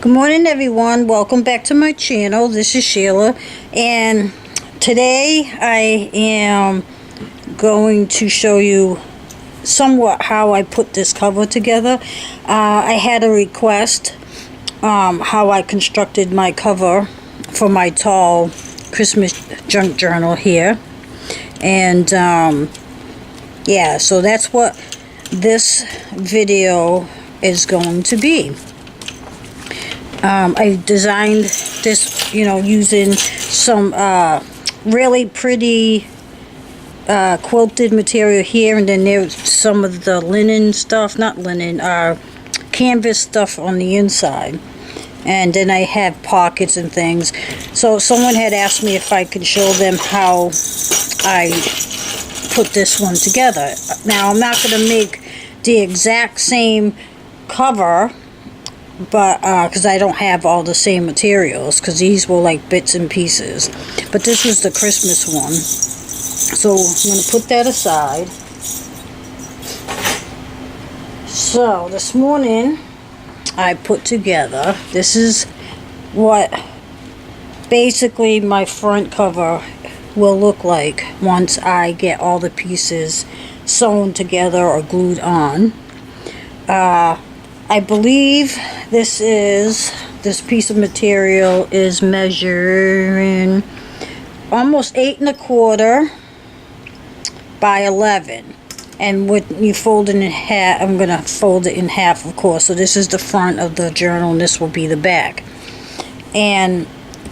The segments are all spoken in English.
Good morning, everyone. Welcome back to my channel. This is Sheila, and today I am going to show you somewhat how I put this cover together. I had a request how I constructed my cover for my tall Christmas junk journal here, and yeah, so that's what this video is going to be. I designed this, using some really pretty quilted material here, and then there's some of the linen stuff, not linen, canvas stuff on the inside. And then I have pockets and things. So someone had asked me if I could show them how I put this one together. Now, I'm not going to make the exact same cover, but because I don't have all the same materials, because these were like bits and pieces, but this was the Christmas one. So I'm going to put that aside. So this morning I put together, this is what basically my front cover will look like once I get all the pieces sewn together or glued on. I believe this piece of material is measuring almost 8 1/4 by 11. And when you fold it in half, I'm going to fold it in half, of course. So this is the front of the journal, and this will be the back. And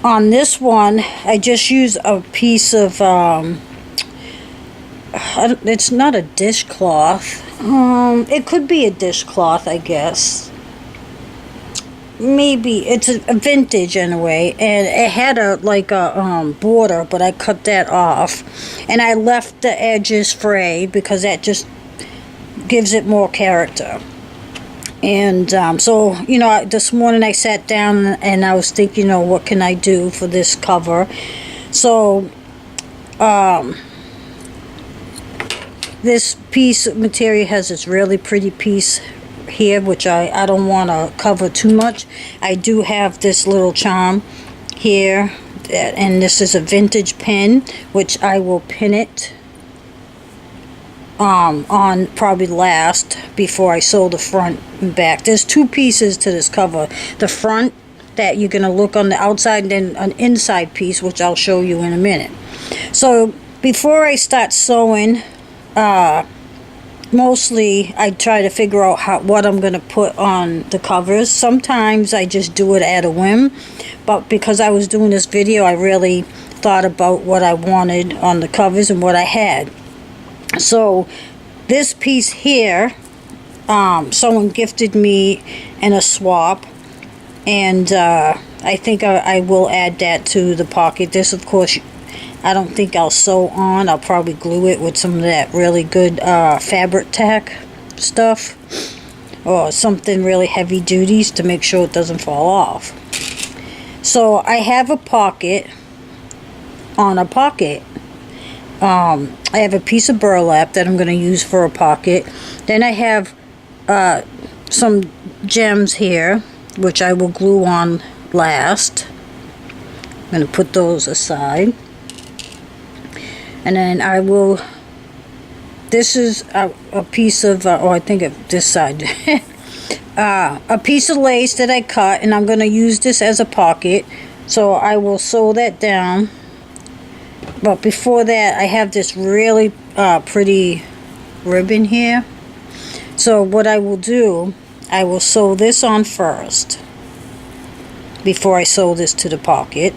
on this one, I just use a piece of, it's not a dishcloth. It could be a dishcloth, I guess. Maybe it's a vintage anyway, and it had a border, but I cut that off, and I left the edges frayed because that just gives it more character. And so this morning I sat down and I was thinking, what can I do for this cover? So this piece of material has this really pretty piece here, which I don't want to cover too much. I do have this little charm here, and this is a vintage pin, which I will pin it on probably last before I sew the front and back. There's two pieces to this cover. The front that you're going to look on the outside, and then an inside piece, which I'll show you in a minute. So before I start sewing, mostly I try to figure out what I'm going to put on the covers. Sometimes I just do it at a whim, but because I was doing this video, I really thought about what I wanted on the covers and what I had. So this piece here, someone gifted me in a swap, and I think I will add that to the pocket. This, of course, I don't think I'll sew on. I'll probably glue it with some of that really good fabric tack stuff, or something really heavy duty to make sure it doesn't fall off. So I have a pocket on a pocket. I have a piece of burlap that I'm going to use for a pocket. Then I have some gems here, which I will glue on last. I'm going to put those aside. And then I will, this is a piece of, I think of this side, a piece of lace that I cut, and I'm going to use this as a pocket. So I will sew that down. But before that, I have this really pretty ribbon here. So what I will do, I will sew this on first before I sew this to the pocket.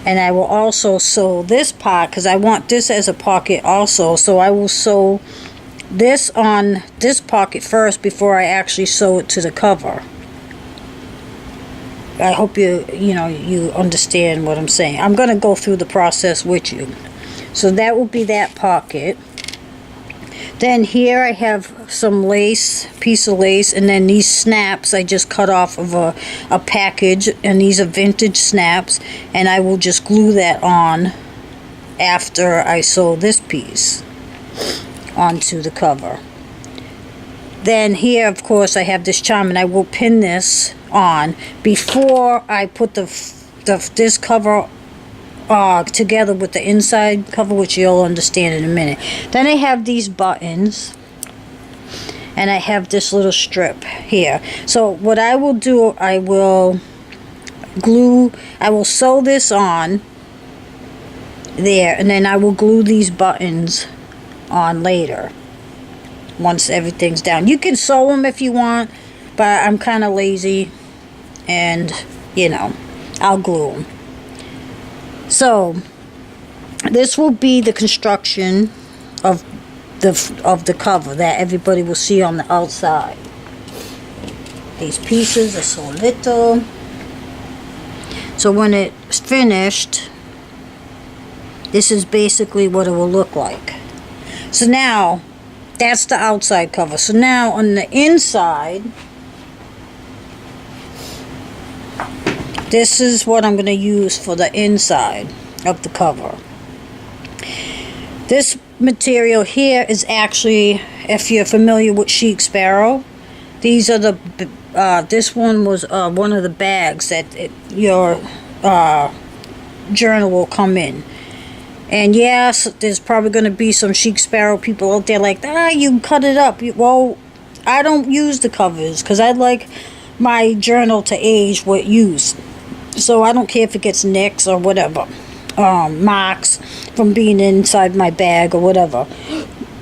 And I will also sew this part, because I want this as a pocket also. So I will sew this on this pocket first before I actually sew it to the cover. I hope you understand what I'm saying. I'm going to go through the process with you. So that will be that pocket. Then here I have some lace, piece of lace, and then these snaps I just cut off of a package, and these are vintage snaps, and I will just glue that on after I sew this piece onto the cover. Then here, of course, I have this charm, and I will pin this on before I put this cover together with the inside cover, which you'll understand in a minute. Then I have these buttons, and I have this little strip here. So what I will do, I will sew this on there, and then I will glue these buttons on later once everything's down. You can sew them if you want, but I'm kind of lazy, and you know, I'll glue them. So this will be the construction of the cover that everybody will see on the outside. These pieces are so little. So when it's finished, this is basically what it will look like. So now, that's the outside cover. So now on the inside, this is what I'm going to use for the inside of the cover. This material here is actually, if you're familiar with Chic Sparrow, these are this one was one of the bags that your journal will come in. And yes, there's probably going to be some Chic Sparrow people out there like, you cut it up. Well, I don't use the covers because I'd like my journal to age with use. So I don't care if it gets nicks or whatever, marks from being inside my bag or whatever.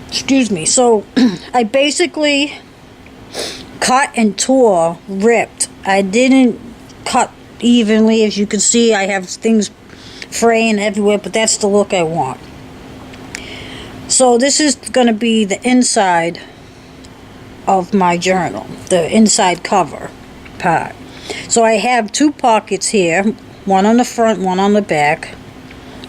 Excuse me. So I basically cut and tore, ripped. I didn't cut evenly. As you can see, I have things fraying everywhere, but that's the look I want. So this is going to be the inside of my journal, the inside cover part. So I have two pockets here, one on the front, one on the back.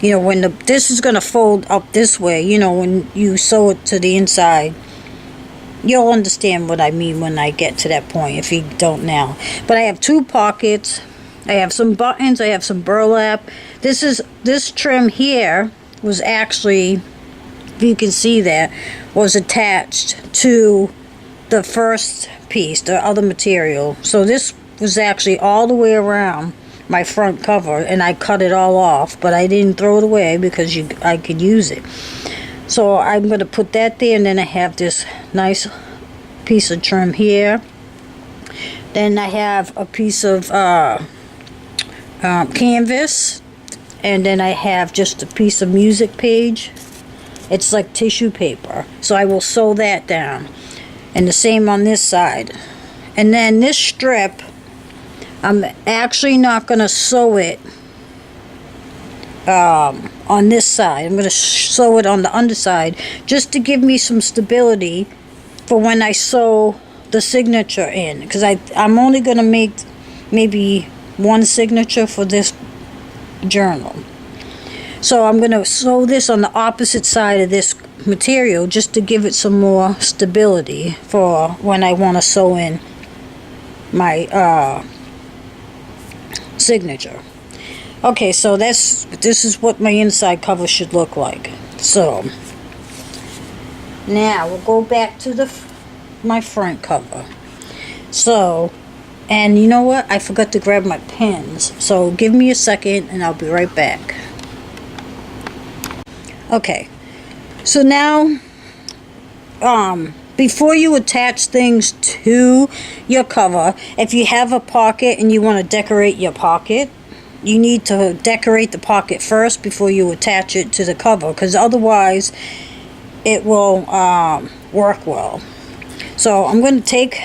You know, when this is going to fold up this way, you know, when you sew it to the inside, you'll understand what I mean when I get to that point, if you don't now. But I have two pockets. I have some buttons. I have some burlap. This trim here was actually, if you can see that, was attached to the first piece, the other material. So this was actually all the way around my front cover, and I cut it all off, but I didn't throw it away because I could use it. So I'm going to put that there, and then I have this nice piece of trim here. Then I have a piece of canvas, and then I have just a piece of music page. It's like tissue paper, so I will sew that down, and the same on this side. And then this strip, I'm actually not going to sew it on this side. I'm going to sew it on the underside just to give me some stability for when I sew the signature in, because I'm only going to make maybe one signature for this journal. So I'm going to sew this on the opposite side of this material just to give it some more stability for when I want to sew in my signature. Okay, so this is what my inside cover should look like. So now we'll go back to my front cover. So, and you know what? I forgot to grab my pins. So give me a second and I'll be right back. Okay. So now, before you attach things to your cover, if you have a pocket and you want to decorate your pocket, you need to decorate the pocket first before you attach it to the cover, because otherwise it will work well. So I'm going to take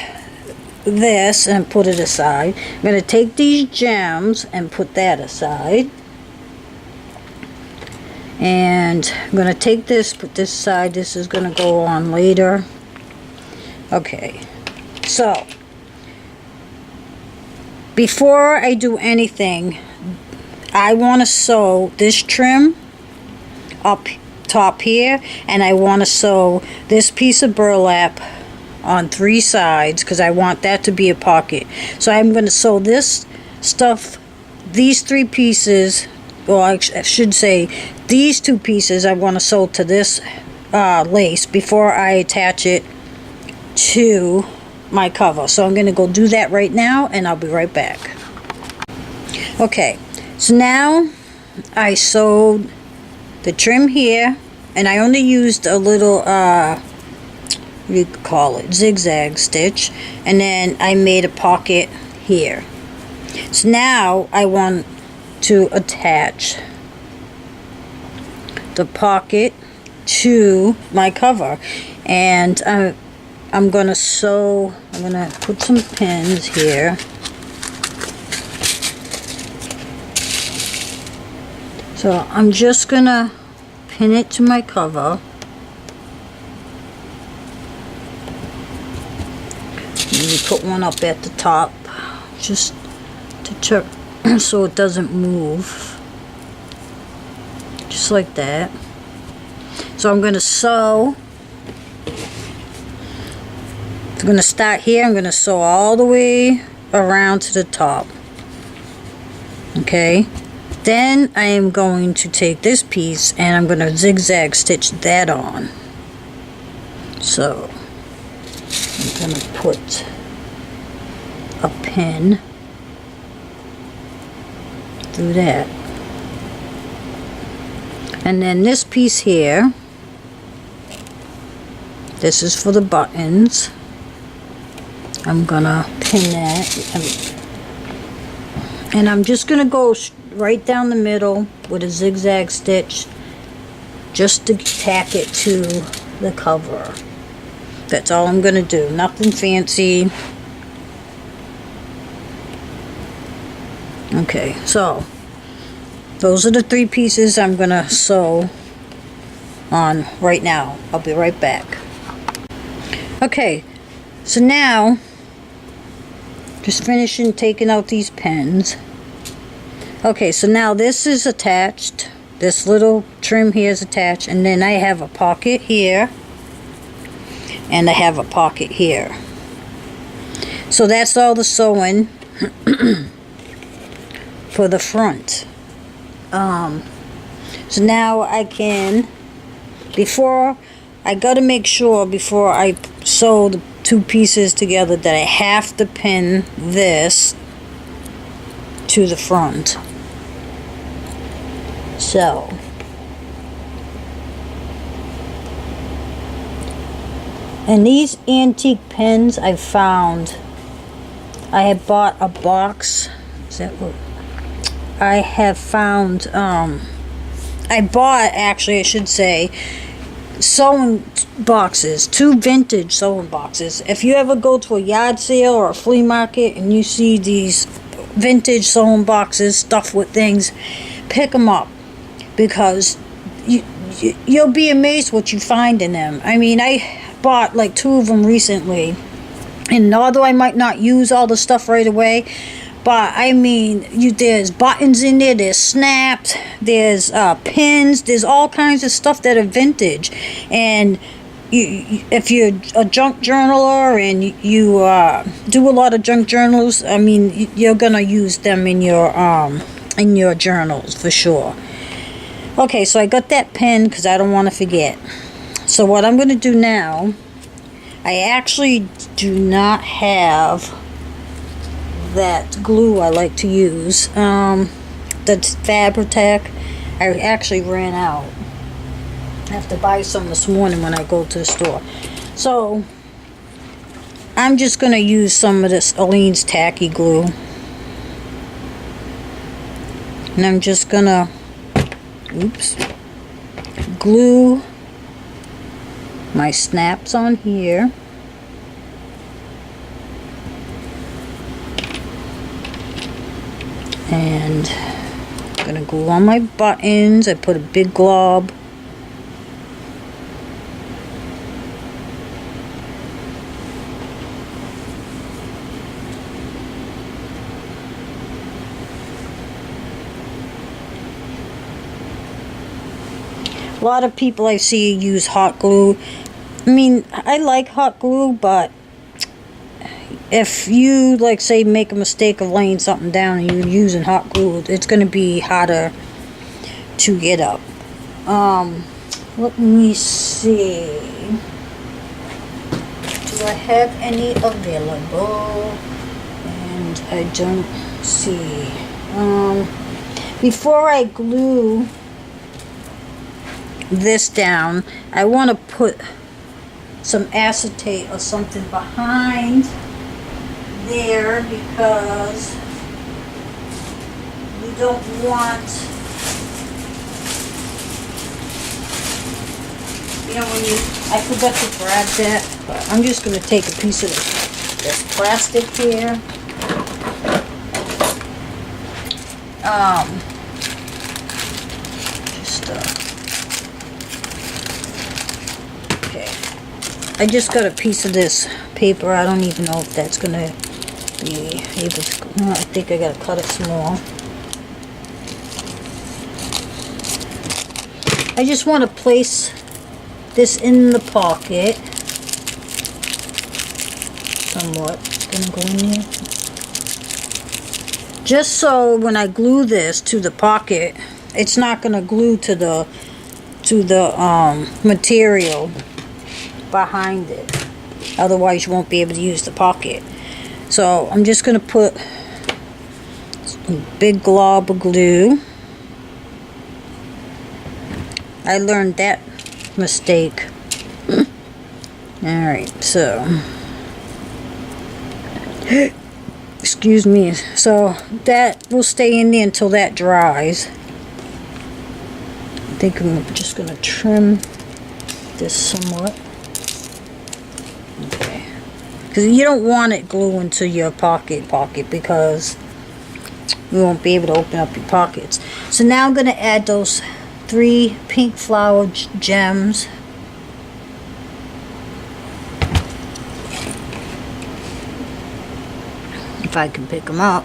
this and put it aside. I'm going to take these gems and put that aside. And I'm going to take this, put this aside. This is going to go on later. Okay, so before I do anything, I want to sew this trim up top here, and I want to sew this piece of burlap on 3 sides because I want that to be a pocket. So I'm going to sew this stuff, these 3 pieces, or I should say these 2 pieces I want to sew to this lace before I attach it to my cover. So I'm going to go do that right now, and I'll be right back. Okay, so now I sewed the trim here, and I only used a little what do you call it, zigzag stitch, and then I made a pocket here. So now I want to attach the pocket to my cover, and I'm gonna sew. I'm gonna put some pins here. So I'm just gonna pin it to my cover. Maybe put one up at the top, just to check so it doesn't move. Just like that. So I'm gonna sew. I'm gonna start here. I'm gonna sew all the way around to the top. Okay. Then I am going to take this piece and I'm going to zigzag stitch that on. So I'm going to put a pin through that. And then this piece here, this is for the buttons. I'm going to pin that. And I'm just going to go right down the middle with a zigzag stitch just to tack it to the cover. That's all I'm gonna do, nothing fancy. Okay, so those are the 3 pieces I'm gonna sew on right now. I'll be right back. Okay, so now just finishing taking out these pins. Okay, so now this is attached. This little trim here is attached, and then I have a pocket here, and I have a pocket here. So that's all the sewing for the front. So now I can, I gotta make sure before I sew the 2 pieces together that I have to pin this to the front. So and these antique pins I found, I had bought a box. Is that what I have found? I bought, actually I should say, sewing boxes, 2 vintage sewing boxes. If you ever go to a yard sale or a flea market and you see these vintage sewing boxes stuffed with things, pick them up, because you'll be amazed what you find in them. I mean, I bought like 2 of them recently, and although I might not use all the stuff right away, but I mean, there's buttons in there, there's snaps, there's pins, there's all kinds of stuff that are vintage. And if you're a junk journaler and you do a lot of junk journals, I mean, you're gonna use them in your journals for sure. Okay, so I got that pin because I don't want to forget. So what I'm going to do now, I actually do not have that glue I like to use. That's Fabri-Tac. I actually ran out. I have to buy some this morning when I go to the store. So I'm just going to use some of this Aleene's Tacky Glue. And I'm just going to glue my snaps on here. And I'm gonna glue on my buttons. I put a big glob. A lot of people I see use hot glue. I mean, I like hot glue, but if you, like, say, make a mistake of laying something down and you're using hot glue, it's going to be harder to get up. Let me see. do I have any available? And I don't see. Before I glue this down, I want to put some acetate or something behind there because we don't want, you know, when you, I forgot to grab that, but I'm just going to take a piece of this plastic here. Okay. I just got a piece of this paper. I don't even know if that's going to be able to, well, I think I got to cut it some more. I just want to place this in the pocket. Somewhat. It's going to go in here. Just so when I glue this to the pocket, it's not going to glue to the material behind it. Otherwise you won't be able to use the pocket. So I'm just going to put a big glob of glue. I learned that mistake. Alright, so excuse me. So that will stay in there until that dries. I think I'm just going to trim this somewhat. Okay. Because you don't want it gluing to your pocket because you won't be able to open up your pockets. So now I'm going to add those 3 pink flower gems. If I can pick them up.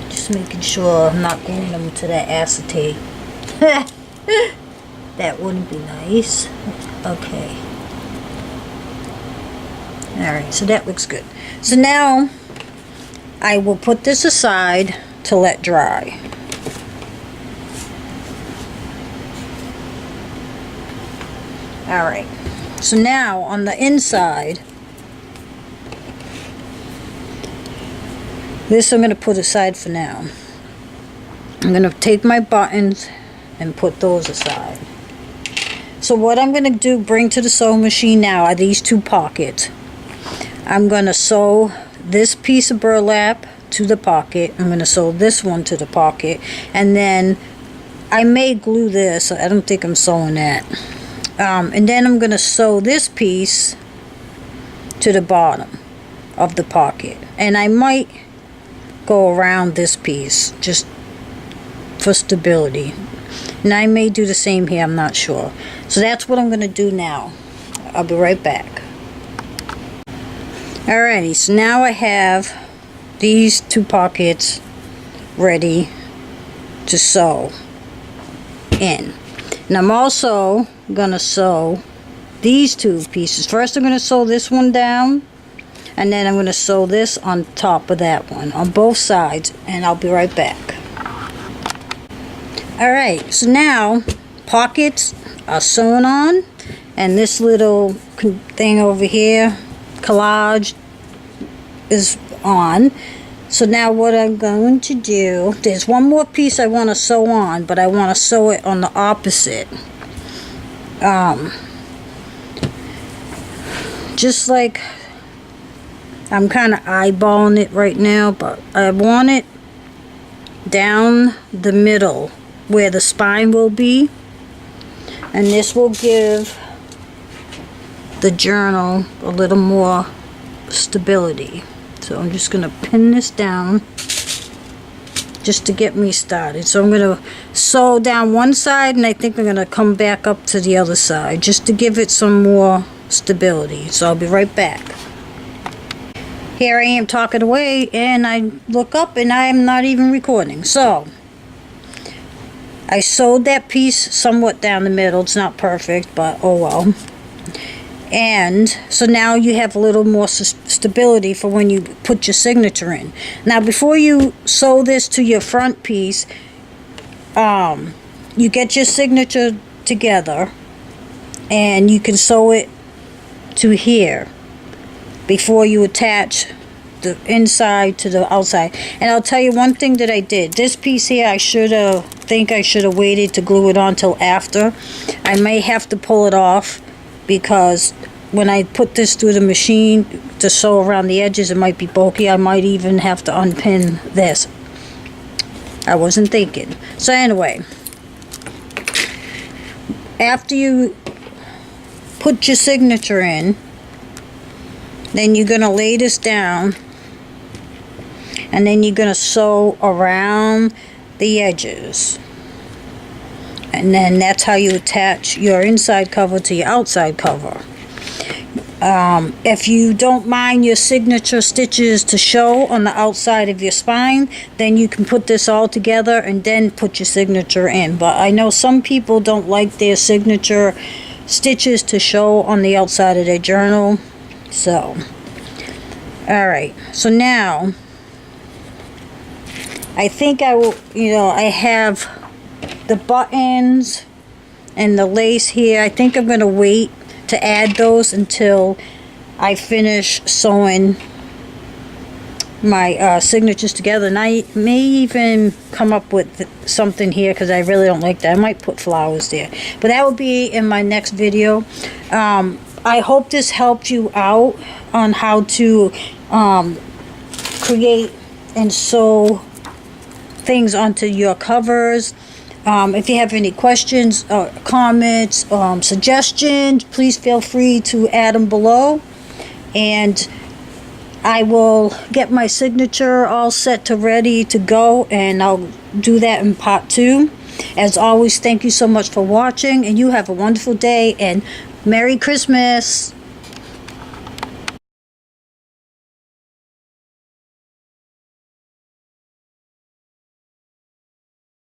Just making sure I'm not gluing them to that acetate. That wouldn't be nice. Okay. Alright, so that looks good. So now I will put this aside to let dry. Alright, so now on the inside, this I'm going to put aside for now. I'm going to take my buttons and put those aside. So what I'm going to do, bring to the sewing machine now are these 2 pockets. I'm going to sew this piece of burlap to the pocket. I'm going to sew this one to the pocket. And then I may glue this. I don't think I'm sewing that. And then I'm going to sew this piece to the bottom of the pocket. And I might go around this piece just for stability. And I may do the same here, I'm not sure. So that's what I'm going to do now. I'll be right back. Alrighty, so now I have these 2 pockets ready to sew in. And I'm also going to sew these 2 pieces. First I'm going to sew this one down, and then I'm going to sew this on top of that one on both sides, and I'll be right back. Alright, so now pockets are sewn on, and this little thing over here, collage, is on. So now what I'm going to do, there's one more piece I want to sew on, but I want to sew it on the opposite. Just like I'm kind of eyeballing it right now, but I want it down the middle where the spine will be, and this will give the journal a little more stability. So I'm just going to pin this down just to get me started. So I'm going to sew down one side, and I think I'm going to come back up to the other side just to give it some more stability. So I'll be right back. Here I am talking away, and I look up and I am not even recording. So I sewed that piece somewhat down the middle. It's not perfect, but oh well. And so now you have a little more stability for when you put your signature in. Now before you sew this to your front piece, you get your signature together and you can sew it to here before you attach the inside to the outside. And I'll tell you one thing that I did. This piece here, I should have waited to glue it on till after. I may have to pull it off because when I put this through the machine to sew around the edges, it might be bulky. I might even have to unpin this. I wasn't thinking. So anyway, after you put your signature in, then you're going to lay this down, and then you're going to sew around the edges. And then that's how you attach your inside cover to your outside cover. If you don't mind your signature stitches to show on the outside of your spine, then you can put this all together and then put your signature in. But I know some people don't like their signature stitches to show on the outside of their journal. So, alright, so now I think I will, I have the buttons and the lace here. I think I'm going to wait to add those until I finish sewing my signatures together. And I may even come up with something here because I really don't like that. I might put flowers there, but that will be in my next video. I hope this helped you out on how to create and sew things onto your covers. If you have any questions, comments, suggestions, please feel free to add them below. And I will get my signature all set to ready to go, and I'll do that in part 2. As always, thank you so much for watching, and you have a wonderful day, and Merry Christmas!